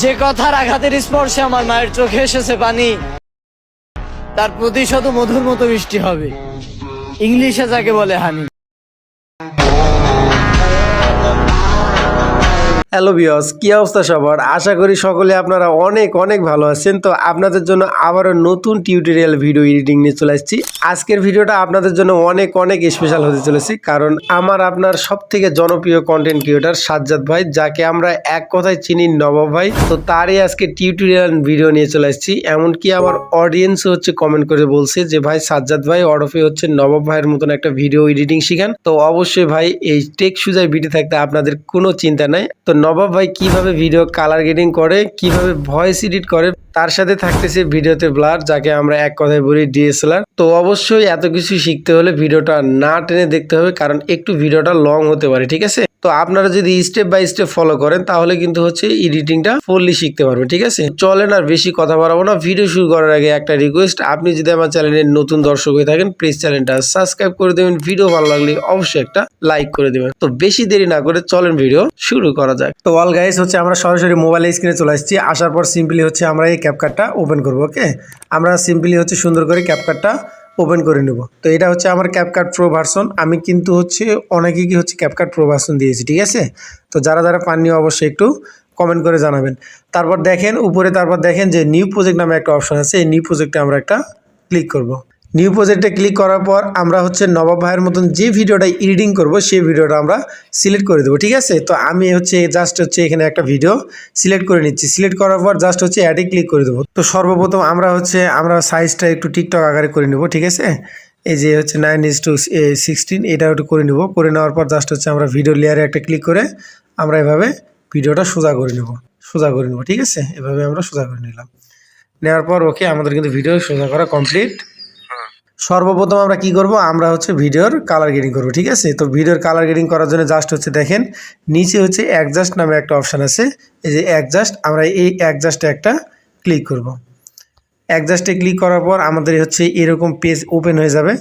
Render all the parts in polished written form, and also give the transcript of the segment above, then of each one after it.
যে কথার আঘাতের স্পর্শে আমার মায়ের চোখে এসেছে পানি, তার প্রতিশত মধুর মতো মিষ্টি হবে। ইংলিশে যাকে বলে হানি। হ্যালো ভিউয়ার্স, কি অবস্থা সবার? আশা করি সকলে আপনারা অনেক অনেক ভালো আছেন। তো আপনাদের জন্য আবারও নতুন টিউটোরিয়াল ভিডিও এডিটিং নিয়ে চলে আসছি। আজকের ভিডিওটা আপনাদের জন্য অনেক অনেক স্পেশাল হতে চলেছে, কারণ আপনার সব থেকে জনপ্রিয় কন্টেন্ট ক্রিয়েটর সাজ্জাদ ভাই, যাকে আমরা এক কথায় চিনি নবাব ভাই, তো তারই আজকে টিউটোরিয়াল ভিডিও নিয়ে চলে আসছি। এমনকি আমার অডিয়েন্স হচ্ছে কমেন্ট করে বলছে যে ভাই সাজ্জাদ ভাই ওরফে হচ্ছে নবাব ভাইয়ের মতন একটা ভিডিও এডিটিং শিখান। তো অবশ্যই ভাই এই টেক সুজায় ভিডিও থাকতে আপনাদের কোনো চিন্তা নাই। তো নবাব ভাই কিভাবে ভিডিও কালার গ্রেডিং করে, কিভাবে ভয়েস এডিট করে, তার সাথে থাকতেছে ভিডিওতে ব্লার, যাকে আমরা এক কথায় বলি ডিএসএলআর। তো অবশ্যই এত কিছু শিখতে হলে ভিডিওটা না টেনে দেখতে হবে, কারণ একটু ভিডিওটা লং হতে পারে, ঠিক আছে? তো আপনারা যদি স্টেপ বাই স্টেপ ফলো করেন তাহলে কিন্তু হচ্ছে এডিটিংটা ফুললি শিখতে পারবেন, ঠিক আছে? চলেন আর বেশি কথা বাড়াবো না। ভিডিও শুরু করার আগে একটা রিকোয়েস্ট, আপনি যদি আমার চ্যানেলের নতুন দর্শক হয়ে থাকেন প্লিজ চ্যানেলটা সাবস্ক্রাইব করে দেবেন। ভিডিও ভালো লাগলে অবশ্যই একটা লাইক করে দেবেন। তো বেশি দেরি না করে চলেন ভিডিও শুরু করা যাক। তো অল গাইস হচ্ছে আমরা সরাসরি মোবাইল স্ক্রিনে চলে আসছি। আসার পর সিম্পলি হচ্ছে আমরা এই ক্যাপকাটটা ওপেন করবো। ওকে, আমরা সিম্পলি হচ্ছে সুন্দর করে ক্যাপকাটটা ওপেন করে নেব। তো এটা হচ্ছে আমার ক্যাপকাট প্রো ভার্সন। আমি কিন্তু হচ্ছে অনেকেই কি হচ্ছে ক্যাপকাট প্রো ভার্সন দিয়েছি, ঠিক আছে? তো যারা যারা পাননি অবশ্যই একটু কমেন্ট করে জানাবেন। তারপর দেখেন উপরে, তারপর দেখেন যে নিউ প্রজেক্ট নামে একটা অপশন আছে। এই নিউ প্রজেক্টে আমরা একটা ক্লিক করব। নিউ প্রজেক্টে ক্লিক করার পর আমরা হচ্ছে নবাব ভাইয়ের মতন যে ভিডিওটা এডিটিং করব সেই ভিডিওটা আমরা সিলেক্ট করে দেবো, ঠিক আছে? তো আমি হচ্ছে জাস্ট হচ্ছে এখানে একটা ভিডিও সিলেক্ট করে নিচ্ছি। সিলেক্ট করার পর জাস্ট হচ্ছে অ্যাডে ক্লিক করে দেবো। তো সর্বপ্রথম আমরা সাইজটা একটু টিকটক আকারে করে নেব, ঠিক আছে? এই যে হচ্ছে 9:16 এটা একটু করে নেব। করে নেওয়ার পর জাস্ট হচ্ছে আমরা ভিডিও লেয়ারে একটা ক্লিক করে আমরা এভাবে ভিডিওটা সোজা করে নেব, ঠিক আছে? এভাবে আমরা সোজা করে নিলাম। নেওয়ার পর ওকে, আমাদের কিন্তু ভিডিও সোজা করা কমপ্লিট। সর্বপ্রথম আমরা কি করব, আমরা হচ্ছে ভিডিওর কালার গ্রেডিং করব, ঠিক আছে? তো ভিডিওর কালার গ্রেডিং করার জন্য জাস্ট হচ্ছে দেখেন নিচে হচ্ছে অ্যাডজাস্ট নামে একটা অপশান আছে। এই যে অ্যাডজাস্ট, আমরা এই অ্যাডজাস্টে একটা ক্লিক করব। অ্যাডজাস্টে ক্লিক করার পর আমাদের হচ্ছে এরকম পেজ ওপেন হয়ে যাবে।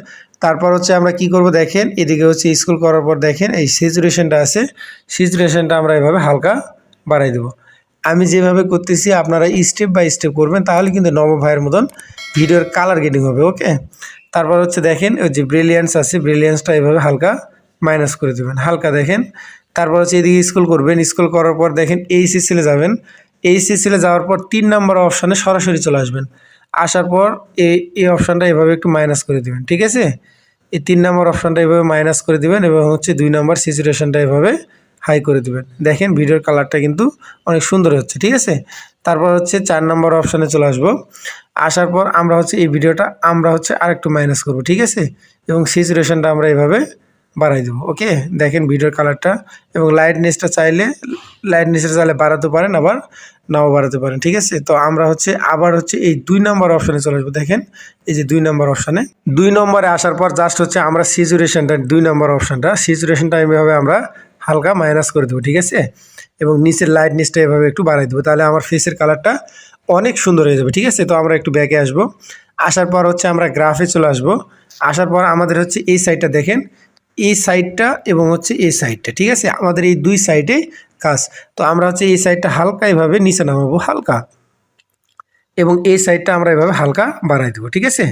তারপর হচ্ছে আমরা কি করব দেখেন, এদিকে হচ্ছে স্ক্রল করার পর দেখেন এই স্যাচুরেশনটা আছে, স্যাচুরেশনটা আমরা এভাবে হালকা বাড়াই দেবো। আমি যেভাবে করতেছি আপনারা স্টেপ বাই স্টেপ করবেন, তাহলে কিন্তু নবাব ভাইয়ের মতন ভিডিওর কালার গ্রেডিং হবে। ওকে, তারপর হচ্ছে দেখেন ওই যে ব্রিলিয়ান্স আছে, ব্রিলিয়ান্সটা এভাবে হালকা মাইনাস করে দেবেন, হালকা দেখেন। তারপর হচ্ছে এদিকে স্ক্রল করবেন, স্ক্রল করার পর দেখেন এইচএসএলে যাবেন। এইচএসএলে যাওয়ার পর 3 নম্বর অপশানে সরাসরি চলে আসবেন। আসার পর এই অপশানটা এভাবে একটু মাইনাস করে দেবেন, ঠিক আছে? এই 3 নম্বর অপশানটা এভাবে মাইনাস করে দেবেন এবং হচ্ছে 2 নম্বর স্যাচুরেশনটা এভাবে হাই করে দেবেন। দেখেন ভিডিওর কালারটা কিন্তু অনেক সুন্দর হচ্ছে, ঠিক আছে? তারপর হচ্ছে 4 নম্বর অপশানে চলে আসবো। আসার পর আমরা হচ্ছে এই ভিডিওটা আমরা হচ্ছে আরেকটু মাইনাস করব, ঠিক আছে? এবং স্যাচুরেশনটা আমরা এভাবে বাড়াই দেবো। ওকে, দেখেন ভিডিওর কালারটা এবং লাইটনেসটা চাইলে বাড়াতে পারেন, আবার নাও বাড়াতে পারেন, ঠিক আছে? তো আমরা হচ্ছে আবার হচ্ছে এই 2 নম্বর অপশানে চলে আসবো। দেখেন এই যে 2 নম্বর অপশানে, 2 নম্বরে আসার পর জাস্ট হচ্ছে আমরা স্যাচুরেশনটা 2 নম্বর অপশানটা স্যাচুরেশনটা এভাবে আমরা হালকা মাইনাস করে দেবো, ঠিক আছে? এবং নিচের লাইটনেসটা এভাবে একটু বাড়াই দেবো, তাহলে আমার ফেসের কালারটা অনেক সুন্দর হয়ে যাবে, ঠিক আছে? তো আমরা একটু ব্যাকে আসবো। আসার পর হচ্ছে আমরা গ্রাফে চলে আসবো। আসার পর আমাদের হচ্ছে এই সাইডটা দেখেন, এই সাইডটা এবং হচ্ছে এই সাইডটা, ঠিক আছে? আমাদের এই 2 সাইডে কাজ। তো আমরা হচ্ছে এই সাইডটা হালকা এভাবে নিচে নামাবো হালকা, এবং এই সাইডটা আমরা এভাবে হালকা বাড়াই দেবো, ঠিক আছে?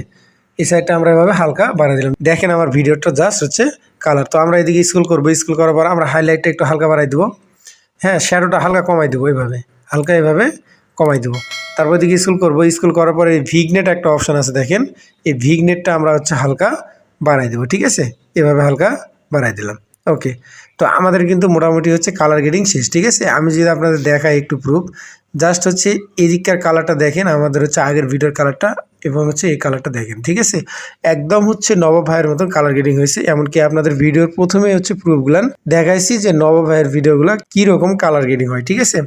এই সাইডটা আমরা এভাবে হালকা বাড়াই দিলাম। দেখেন আমার ভিডিওটা জাস্ট হচ্ছে কালার। তো আমরা এদিকে স্ক্রল করবো, স্ক্রল করার পর আমরা হাইলাইটটা একটু হালকা বাড়াই দেবো। হ্যাঁ, শ্যাডোটা হালকা কমাই দেবো, এইভাবে হালকা এভাবে কমাই দেবো। তারপর এদিকে স্ক্রল করবো, স্ক্রল করার পরে এই ভিগনেট একটা অপশান আছে দেখেন, এই ভিগনেটটা আমরা হচ্ছে হালকা বাড়াই দেবো, ঠিক আছে? এভাবে হালকা বাড়াই দিলাম। ওকে, তো আমাদের কিন্তু মোটামুটি হচ্ছে কালার গ্রেডিং শেষ, ঠিক আছে? আমি যদি আপনাদের দেখাই একটু প্রুফ, জাস্ট হচ্ছে এদিককার কালারটা দেখেন, আমাদের হচ্ছে আগের ভিডিওর কালারটা এবং হচ্ছে এই কালারটা দেখেন, ঠিক আছে? একদম হচ্ছে নবাব ভাইয়ের মতন কালার গ্রেডিং হয়েছে। এমনকি আপনাদের ভিডিওর প্রথমে হচ্ছে প্রুফগুলান দেখাইছি যে নবাব ভাইয়ের ভিডিওগুলো কীরকম কালার গ্রেডিং হয়, ঠিক আছে?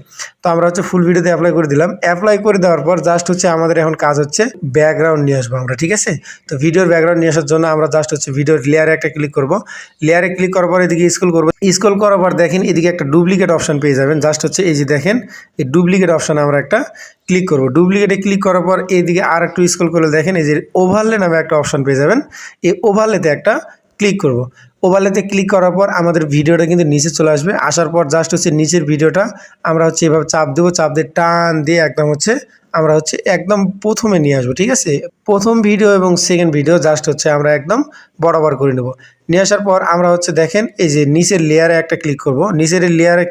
তো আমরা হচ্ছে ফুল ভিডিওতে অ্যাপ্লাই করে দিলাম। অ্যাপ্লাই করে দেওয়ার পর জাস্ট হচ্ছে আমাদের এখন কাজ হচ্ছে ব্যাকগ্রাউন্ড নিয়ে আসবো আমরা, ঠিক আছে? তো ভিডিওর ব্যাকগ্রাউন্ড নিয়ে আসার জন্য আমরা জাস্ট হচ্ছে ভিডিওর লেয়ারে একটা ক্লিক করব। লেয়ারে ক্লিক করার পর এদিকে স্ক্রল করবো, স্ক্রল করার পর দেখেন এদিকে একটা ডুপ্লিকেট অপশন পেয়ে যাবেন। জাস্ট হচ্ছে এই যে দেখেন এই ডুপ্লিকেট অপশানে আমরা একটা ক্লিক করব। ডুপ্লিকেটে ক্লিক করার পর এইদিকে আর একটু স্ক্রল করলে দেখেন এই যে ওভারলে নামে একটা অপশান পেয়ে যাবেন। এই ওভারলেতে একটা ক্লিক করব। ওভারলেতে ক্লিক করার পর আমাদের ভিডিওটা কিন্তু নিচে চলে আসবে। আসার পর জাস্ট হচ্ছে নিচের ভিডিওটা আমরা হচ্ছে এভাবে চাপ দেবো, চাপ দিয়ে টান দিয়ে একদম হচ্ছে আমরা হচ্ছে একদম প্রথমে নিয়ে আসবো। ঠিক আছে, প্রথম ভিডিও এবং সেকেন্ড ভিডিও জাস্ট হচ্ছে আমরা একদম বরাবর করে নেব। নিয়ে আসার পর আমরা হচ্ছে দেখেন এই যে নিচের লেয়ারে একটা ক্লিক করব। নিচের লেয়ারে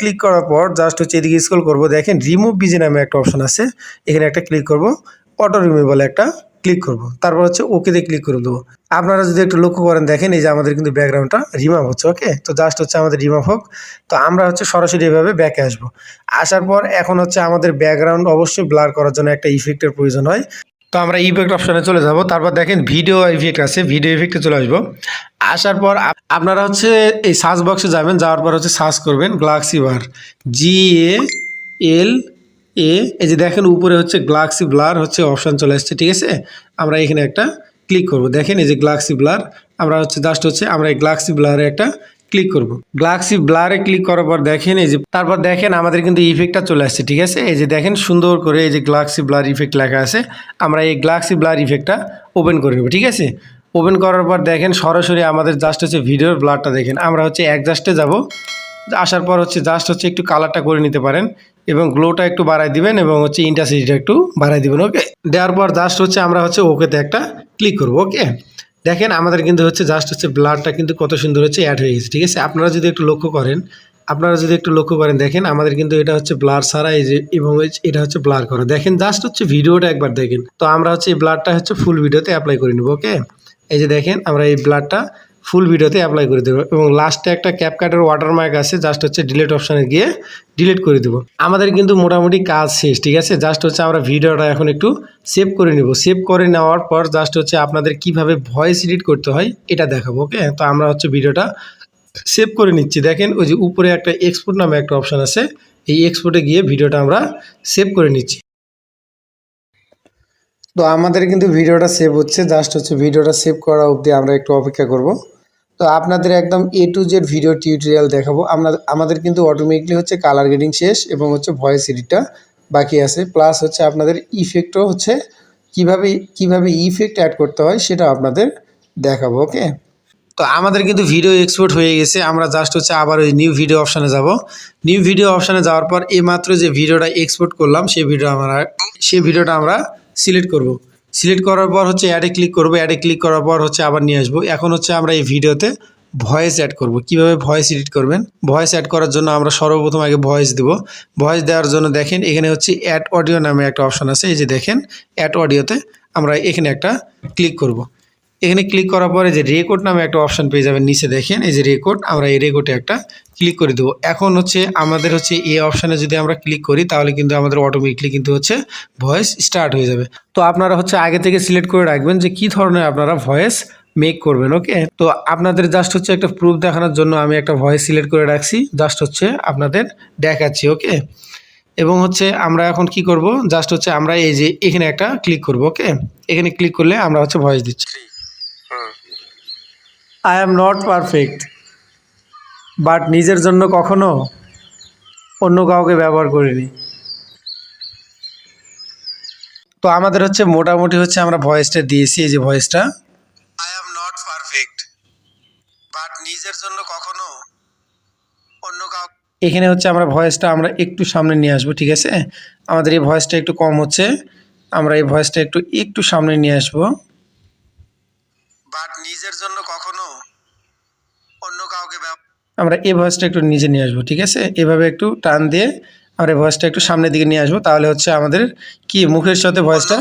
ক্লিক করার পর জাস্ট হচ্ছে এদিকে স্ক্রল করব। দেখেন রিমুভ বিজি নামে একটা অপশন আছে, এখানে একটা ক্লিক করব, অটো রিমুভেবল একটা ক্লিক করব, তারপর হচ্ছে ওকেতে ক্লিক করে দেবো। আপনারা যদি একটু লক্ষ্য করেন দেখেন এই যে আমাদের কিন্তু ব্যাকগ্রাউন্ডটা রিমুভ হচ্ছে। ওকে, তো জাস্ট হচ্ছে আমাদের রিমুভ হোক। তো আমরা হচ্ছে সরাসরি এভাবে ব্যাকে আসবো। আসার পর এখন হচ্ছে আমাদের ব্যাকগ্রাউন্ড অবশ্যই ব্লার করার জন্য একটা ইফেক্টের প্রয়োজন হয়। তো আমরা ইফেক্ট অপশানে চলে যাব। তারপর দেখেন ভিডিও ইফেক্ট আছে, ভিডিও ইফেক্টে চলে আসবো। আসার পর আপনারা হচ্ছে এই সার্চ বক্সে যাবেন, যাওয়ার পর হচ্ছে সার্চ করবেন গ্যালাক্সি বার, GAL এই যে দেখেন উপরে হচ্ছে গ্যালাক্সি ব্লার হচ্ছে অপশান চলে আসছে। ঠিক আছে, আমরা এখানে একটা ক্লিক করব। দেখেন এই যে গ্যালাক্সি ব্লার, আমরা হচ্ছে জাস্ট হচ্ছে আমরা এই গ্যালাক্সি ব্লারে একটা ক্লিক করব। গ্যালাক্সি ব্লারে ক্লিক করার পর দেখেন এই যে তারপর দেখেন আমাদের কিন্তু ইফেক্টটা চলে আসছে। ঠিক আছে, এই যে দেখেন সুন্দর করে এই যে গ্যালাক্সি ব্লার ইফেক্ট লেখা আছে, আমরা এই গ্যালাক্সি ব্লার ইফেক্টটা ওপেন করে নেব। ঠিক আছে, ওপেন করার পর দেখেন সরাসরি আমাদের জাস্ট হচ্ছে ভিডিওর ব্লারটা দেখেন, আমরা হচ্ছে অ্যাডজাস্টে যাব। আসার পর হচ্ছে জাস্ট হচ্ছে একটু কালারটা করে নিতে পারেন এবং গ্লোটা একটু বাড়াই দিবেন এবং হচ্ছে ইন্টারসিটিটা একটু বাড়াই দিবেন। ওকে, দেওয়ার পর জাস্ট হচ্ছে আমরা হচ্ছে ওকেতে একটা ক্লিক করব। ওকে, দেখেন আমাদের কিন্তু হচ্ছে জাস্ট হচ্ছে ব্লারটা কিন্তু কত সুন্দর হচ্ছে অ্যাড হয়ে গেছে। ঠিক আছে, আপনারা যদি একটু লক্ষ্য করেন দেখেন আমাদের কিন্তু এটা হচ্ছে ব্লার ছাড়া এই যে এবং এটা হচ্ছে ব্লার করা। দেখেন জাস্ট হচ্ছে ভিডিওটা একবার দেখেন। তো আমরা হচ্ছে এই ব্লারটা হচ্ছে ফুল ভিডিওতে অ্যাপ্লাই করে নেব। ওকে, এই যে দেখেন আমরা এই ব্লারটা ফুল ভিডিওতে অ্যাপ্লাই করে দেবো এবং লাস্টে একটা ক্যাপকাটের ওয়াটারমার্ক আছে, জাস্ট হচ্ছে ডিলিট অপশানে গিয়ে ডিলিট করে দেবো। আমাদের কিন্তু মোটামুটি কাজ শেষ। ঠিক আছে, জাস্ট হচ্ছে আমরা ভিডিওটা এখন একটু সেভ করে নেব। সেভ করে নেওয়ার পর জাস্ট হচ্ছে আপনাদের কিভাবে ভয়েস এডিট করতে হয় এটা দেখাবো। ওকে, তো আমরা হচ্ছে ভিডিওটা সেভ করে নিচ্ছি। দেখেন ওই যে উপরে একটা এক্সপোর্ট নামে একটা অপশান আছে, এই এক্সপোর্টে গিয়ে ভিডিওটা আমরা সেভ করে নিচ্ছি। তো আমাদের কিন্তু ভিডিওটা সেভ হচ্ছে, জাস্ট হচ্ছে ভিডিওটা সেভ করা অবধি আমরা একটু অপেক্ষা করব। তো আপনাদের একদম A to Z video tutorial দেখাবো। আমাদের কিন্তু অটোমেটিকলি হচ্ছে কালার গ্রেডিং শেষ এবং হচ্ছে ভয়েস এডিটটা বাকি আছে, প্লাস হচ্ছে আপনাদের ইফেক্টও হচ্ছে কিভাবে ইফেক্ট অ্যাড করতে হয় সেটা আপনাদের দেখাবো। ওকে, তো আমাদের কিন্তু ভিডিও এক্সপোর্ট হয়ে গেছে। আমরা জাস্ট হচ্ছে আবার ওই নিউ ভিডিও অপশানে যাব। নিউ ভিডিও অপশানে যাওয়ার পর এইমাত্র যে ভিডিওটা এক্সপোর্ট করলাম সেই ভিডিওটা আমরা সিলেক্ট করব। সিলেক্ট করার পর হচ্ছে অ্যাডে ক্লিক করব। অ্যাডে ক্লিক করার পর হচ্ছে আবার নিয়ে আসবো। এখন হচ্ছে আমরা এই ভিডিওতে ভয়েস অ্যাড করব। কিভাবে ভয়েস এডিট করবেন, ভয়েস অ্যাড করার জন্য আমরা সর্বপ্রথম আগে ভয়েস দেব। ভয়েস দেওয়ার জন্য দেখেন এখানে হচ্ছে অ্যাড অডিও নামে একটা অপশান আছে, এই যে দেখেন অ্যাড অডিওতে আমরা এখানে একটা ক্লিক করব। এখানে ক্লিক করার পরে যে রেকর্ড নামে একটা অপশান পেয়ে যাবেন নিচে, দেখেন এই যে রেকর্ড, আমরা এই রেকর্ডে একটা ক্লিক করে দেবো। এখন হচ্ছে আমাদের হচ্ছে এই অপশানে যদি আমরা ক্লিক করি তাহলে কিন্তু আমাদের অটোমেটিকলি কিন্তু হচ্ছে ভয়েস স্টার্ট হয়ে যাবে। তো আপনারা হচ্ছে আগে থেকে সিলেক্ট করে রাখবেন যে কী ধরনের আপনারা ভয়েস মেক করবেন। ওকে, তো আপনাদের জাস্ট হচ্ছে একটা প্রুফ দেখানোর জন্য আমি একটা ভয়েস সিলেক্ট করে রাখছি, জাস্ট হচ্ছে আপনাদের দেখাচ্ছি। ওকে, এবং হচ্ছে আমরা এখন কি করব, জাস্ট হচ্ছে আমরা এই যে এখানে একটা ক্লিক করব। ওকে, এখানে ক্লিক করলে আমরা হচ্ছে ভয়েস দিচ্ছি। I am not perfect, but নিজের জন্য কখনো অন্য কাউকে ব্যবহার করিনি। তো আমাদের হচ্ছে মোটামুটি হচ্ছে আমরা ভয়েসটা দিয়েছি, এই যে ভয়েসটা I am not perfect, but নিজের জন্য কখনো অন্য কাউকে। এখানে হচ্ছে আমরা ভয়েসটা আমরা একটু সামনে নিয়ে আসবো। ঠিক আছে, আমাদের এই ভয়েসটা একটু কম হচ্ছে, আমরা এই ভয়েসটা একটু সামনে নিয়ে আসবো। বাট নিজের জন্য কখনো অন্য কাউকে আমরা এই ভয়েসটা একটু নিচে নিয়ে আসবো। ঠিক আছে, এভাবে একটু টান দিয়ে আমরা এই ভয়েসটা একটু সামনের দিকে নিয়ে আসবো, তাহলে হচ্ছে আমাদের কি মুখের সাথে ভয়েসটা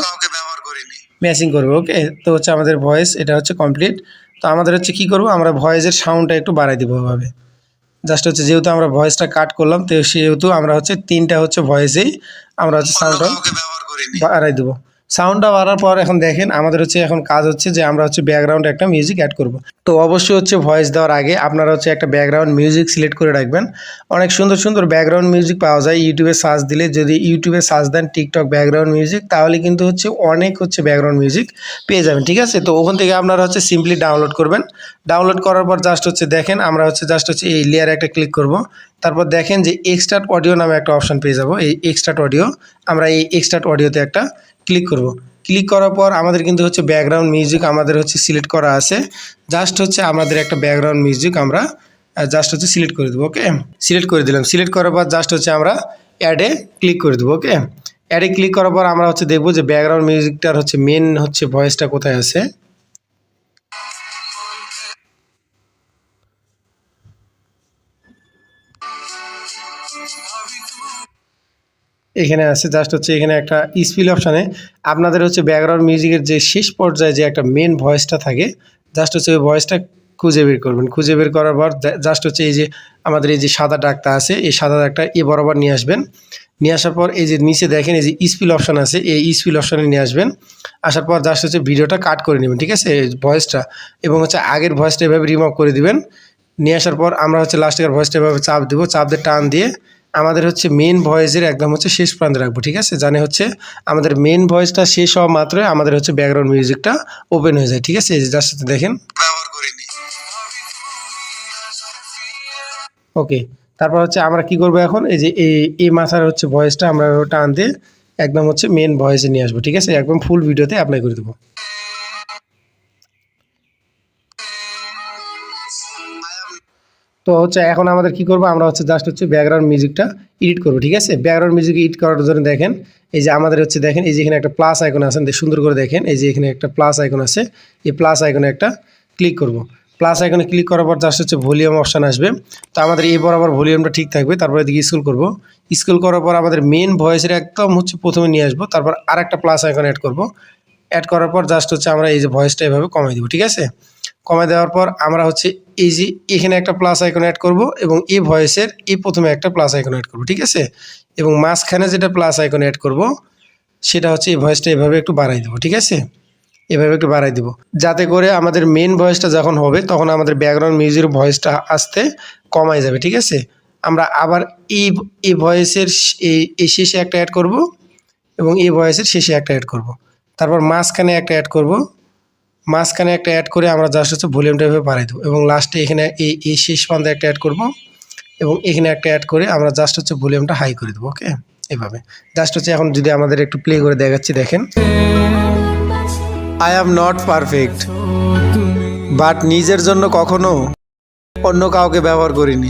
ম্যাচিং করবে। ওকে, তো হচ্ছে আমাদের ভয়েস এটা হচ্ছে কমপ্লিট। তো আমাদের হচ্ছে কি করব, আমরা ভয়েসের সাউন্ডটা একটু বাড়াই দিব এভাবে। জাস্ট হচ্ছে যেহেতু আমরা ভয়েসটা কাট করলাম তো সেহেতু আমরা হচ্ছে তিনটা হচ্ছে ভয়েসেই আমরা হচ্ছে সাউন্ডটা বাড়াই দেবো। সাউন্ডটা বাড়ার পর এখন দেখেন আমাদের হচ্ছে এখন কাজ হচ্ছে যে আমরা হচ্ছে ব্যাকগ্রাউন্ডে একটা মিউজিক অ্যাড করব। তো অবশ্যই হচ্ছে ভয়েস দেওয়ার আগে আপনারা হচ্ছে একটা ব্যাকগ্রাউন্ড মিউজিক সিলেক্ট করে রাখবেন। অনেক সুন্দর সুন্দর ব্যাকগ্রাউন্ড মিউজিক পাওয়া যায় ইউটিউবে সার্চ দিলে। যদি ইউটিউবে সার্চ দেন টিকটক ব্যাকগ্রাউন্ড মিউজিক, তাহলে কিন্তু হচ্ছে অনেক হচ্ছে ব্যাকগ্রাউন্ড মিউজিক পেয়ে যাবেন। ঠিক আছে, তো ওখান থেকে আপনারা হচ্ছে সিম্পলি ডাউনলোড করবেন। ডাউনলোড করার পর জাস্ট হচ্ছে দেখেন আমরা হচ্ছে জাস্ট হচ্ছে এই লেয়ারে একটা ক্লিক করব। তারপর দেখেন যে এক্সট্রাক্ট অডিও নামে একটা অপশান পেয়ে যাব। এই এক্সট্রাক্ট অডিও, আমরা এই এক্সট্রাক্ট অডিওতে একটা ক্লিক করব। ক্লিক করার পর আমাদের কিন্তু হচ্ছে ব্যাকগ্রাউন্ড মিউজিক আমাদের হচ্ছে সিলেক্ট করা আছে। জাস্ট হচ্ছে আমাদের একটা ব্যাকগ্রাউন্ড মিউজিক আমরা জাস্ট হচ্ছে সিলেক্ট করে দেবো। ওকে, সিলেক্ট করে দিলাম। সিলেক্ট করার পর জাস্ট হচ্ছে আমরা অ্যাডে ক্লিক করে দেবো। ওকে, অ্যাডে ক্লিক করার পর আমরা হচ্ছে দেখবো যে ব্যাকগ্রাউন্ড মিউজিকটার হচ্ছে মেন হচ্ছে ভয়েসটা কোথায় আছে। এখানে আছে, জাস্ট হচ্ছে এখানে একটা স্পিল অপশানে আপনাদের হচ্ছে ব্যাকগ্রাউন্ড মিউজিকের যে শেষ পর্যায়ে যে একটা মেন ভয়েসটা থাকে, জাস্ট হচ্ছে ওই ভয়েসটা খুঁজে বের করবেন। খুঁজে বের করার পর জাস্ট হচ্ছে এই যে আমাদের এই যে সাদা দাগটা আছে, এই সাদা দাগটা এ বরাবর নিয়ে আসবেন। নিয়ে আসার পর এই যে নিচে দেখেন এই যে স্পিল অপশান আছে, এই স্পিল অপশানে নিয়ে আসবেন। আসার পর জাস্ট হচ্ছে ভিডিওটা কাট করে নেবেন, ঠিক আছে, ভয়েসটা, এবং হচ্ছে আগের ভয়েসটা এভাবে রিমুভ করে দিবেন। নিয়ে আসার পর আমরা হচ্ছে লাস্টের ভয়েসটা এভাবে চাপ দেবো, চাপ দিয়ে টান দিয়ে আমাদের হচ্ছে মেন ভয়েসের একদম হচ্ছে শেষ প্রান্তে রাখবো, ঠিক আছে, জানে হচ্ছে আমাদের মেন ভয়েসটা শেষ হওয়া মাত্রই আমাদের হচ্ছে ব্যাকগ্রাউন্ড মিউজিকটা ওপেন হয়ে যায়, ঠিক আছে। এই যে জাস্ট দেখেন, ওকে। তারপর হচ্ছে আমরা কি করবো এখন, এই যে এই মাথার হচ্ছে ভয়েসটা আমরা টান দিয়ে একদম হচ্ছে মেন ভয়েসে নিয়ে আসবো, ঠিক আছে, একদম ফুল ভিডিওতে অ্যাপ্লাই করে দেবো। তো হচ্ছে এখন আমাদের কি করবো, আমরা হচ্ছে জাস্ট হচ্ছে ব্যাকগ্রাউন্ড মিউজিকটা এডিট করবো, ঠিক আছে। ব্যাকগ্রাউন্ড মিউজিক এডিট করার জন্য দেখেন এই যে আমাদের হচ্ছে দেখেন এই যে এখানে একটা প্লাস আইকন আছে, সুন্দর করে দেখেন এই যে এখানে একটা প্লাস আইকন আছে, এই প্লাস আইকনে একটা ক্লিক করব। প্লাস আইকনে ক্লিক করার পর জাস্ট হচ্ছে ভলিউম অপশান আসবে। তো আমাদের এই বরাবর ভলিউমটা ঠিক থাকবে। তারপরে এদিকে স্ক্রল করব। স্ক্রল করার পর আমাদের মেন ভয়েসের একদম হচ্ছে প্রথমে নিয়ে আসবো। তারপর আরেকটা প্লাস আইকন অ্যাড করব। অ্যাড করার পর জাস্ট হচ্ছে আমরা এই যে ভয়েসটা এভাবে কমাই দেবো, ঠিক আছে। কমাই দেওয়ার পর আমরা হচ্ছে এই যে এখানে একটা প্লাস আইকন অ্যাড করব এবং এই ভয়েসের এই প্রথমে একটা প্লাস আইকন অ্যাড করব, ঠিক আছে। এবং মাঝখানে যেটা প্লাস আইকন অ্যাড করব সেটা হচ্ছে এই ভয়েসটা এভাবে একটু বাড়াই দেবো, ঠিক আছে, এভাবে একটু বাড়াই দেবো, যাতে করে আমাদের মেন ভয়েসটা যখন হবে তখন আমাদের ব্যাকগ্রাউন্ড মিউজিকের ভয়েসটা আসতে কমাই যাবে, ঠিক আছে। আমরা আবার এই ভয়েসের এই শেষে একটা অ্যাড করব এবং এই ভয়েসের শেষে একটা অ্যাড করব। তারপর মাঝখানে একটা অ্যাড করব। মাঝখানে একটা অ্যাড করে আমরা জাস্ট হচ্ছে ভলিউমটা এভাবে বাড়াই দেবো এবং লাস্টে এখানে এই শেষ প্রান্তে একটা অ্যাড করব এবং এখানে একটা অ্যাড করে আমরা জাস্ট হচ্ছে ভলিউমটা হাই করে দেবো। ওকে, এভাবে জাস্ট হচ্ছে এখন যদি আমাদের একটু প্লে করে দেখাচ্ছি, দেখেন, I am not perfect, but নিজের জন্য কখনো অন্য কাউকে ব্যবহার করিনি।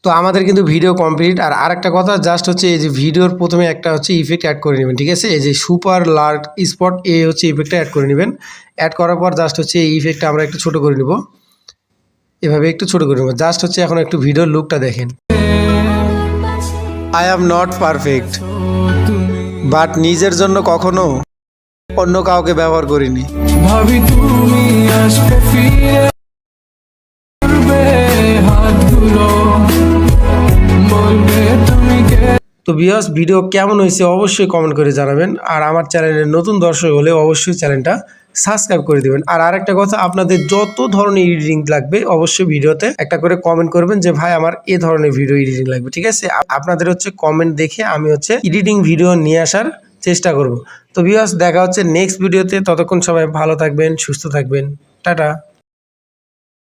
তো আমাদের কিন্তু ভিডিও কমপ্লিট। আর আরেকটা কথা, জাস্ট হচ্ছে এই যে ভিডিওর প্রথমে একটা হচ্ছে ইফেক্ট অ্যাড করে নেবেন, ঠিক আছে। এই যে সুপার লার্জ স্পট এই হচ্ছে ইফেক্টটা অ্যাড করে নেবেন। অ্যাড করার পর জাস্ট হচ্ছে এই ইফেক্টটা আমরা একটু ছোট করে নেব, এভাবে একটু ছোট করে নেব। জাস্ট হচ্ছে এখন একটু ভিডিওর লুকটা দেখেন। I am not perfect, but নিজের জন্য কখনো অন্য কাউকে ব্যবহার করিনি। ভাবি তুমি আসবে ফিরে, তো ভিউয়ার্স, ভিডিও কেমন হয়েছে অবশ্যই কমেন্ট করে জানাবেন। আর আমার চ্যানেলের নতুন দর্শক হলে অবশ্যই চ্যানেলটা সাবস্ক্রাইব করে দিবেন। আর আরেকটা কথা, আপনাদের যত ধরনের এডিটিং লাগবে অবশ্যই ভিডিওতে একটা করে কমেন্ট করবেন যে ভাই আমার এ ধরনের ভিডিও এডিটিং লাগবে, ঠিক আছে। আপনাদের হচ্ছে কমেন্ট দেখে আমি হচ্ছে এডিটিং ভিডিও নিয়ে আসার চেষ্টা করব। তো ভিউয়ার্স, দেখা হচ্ছে নেক্সট ভিডিওতে। ততক্ষণ সবাই ভালো থাকবেন, সুস্থ থাকবেন, টাটা।